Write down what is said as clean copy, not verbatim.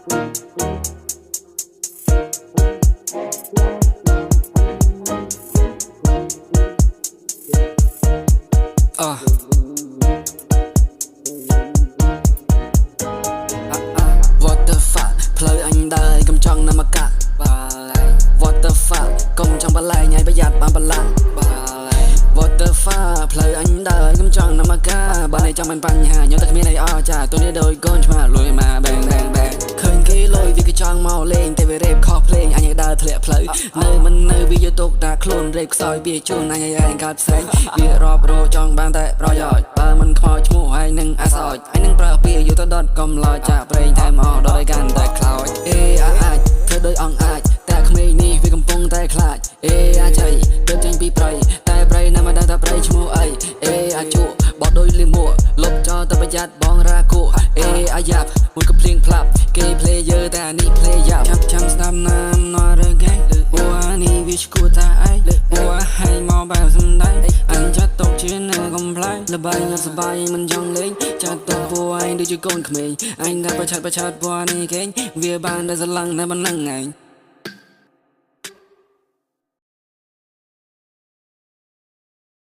What the fuck ផ្លូវអញដើរកំចង់ណាមកកាក់ What the fuck កុំចង់បលែងឲ្យប្រយ័ត្នបានបលាក់ What the fuck ផ្លូវអញដើរកំចង់ណាមកកាបើនេះចង់មានបញ្ហាញោមតែគ្មានអីអស្ចារ្យទូនេះដូចកូនឆ្មាលួយមក bang bang bang ឃើញគេលុយវាក៏ចង់មកលេងតែវារេបខុសភ្លេងអញឲ្យដើរធ្លាក់ផ្លូវនៅមិននៅវាយកទុកដាក់ខ្លួនរេបខ្សោយវាជូនអញឲ្យឯងកើតផ្សេងវារាប់រកចង់បានតែប្រយោជន៍បើមិនខ្មោចឈ្មោះហើយនឹងអាសោចអញនឹងប្រើពាក្យយកទៅដុតកុំឡោចចាក់ប្រេងថែមអស់ដល់ឲ្យកាន់តែខ្លោចអាចធ្វើដោយអង្គអាចតែក្មេងនេះវាកំពុងតែខ្លាចអាចៃទៅចេញពីព្រៃតែព្រៃណាមិនដឹងថាព្រៃឈ្មោះអីអាចជក់បោះដូចលីមួលុបចោលទៅប្រយ័ត្នបងរាគូអាយ៉ាប់មួយក៏ភ្លៀងផ្លាប់គេ player តែអានេះ play យ៉ាប់ចាំស្ដាប់ណាមណរកែអូអានេះវាឈួតថាអីអូហើយមកបែបសំដែងអញចាត់ទុកជានៅកំប្លែងល្បែងអត់សប្បាយមិនចង់លេងចាត់ទុកពួកឯងដូចជាកូនក្មេងអញតែប្រឆាត់ពួកនេះគេវាបានតែស្រឡឹងតែប៉ុណ្ណឹងឯង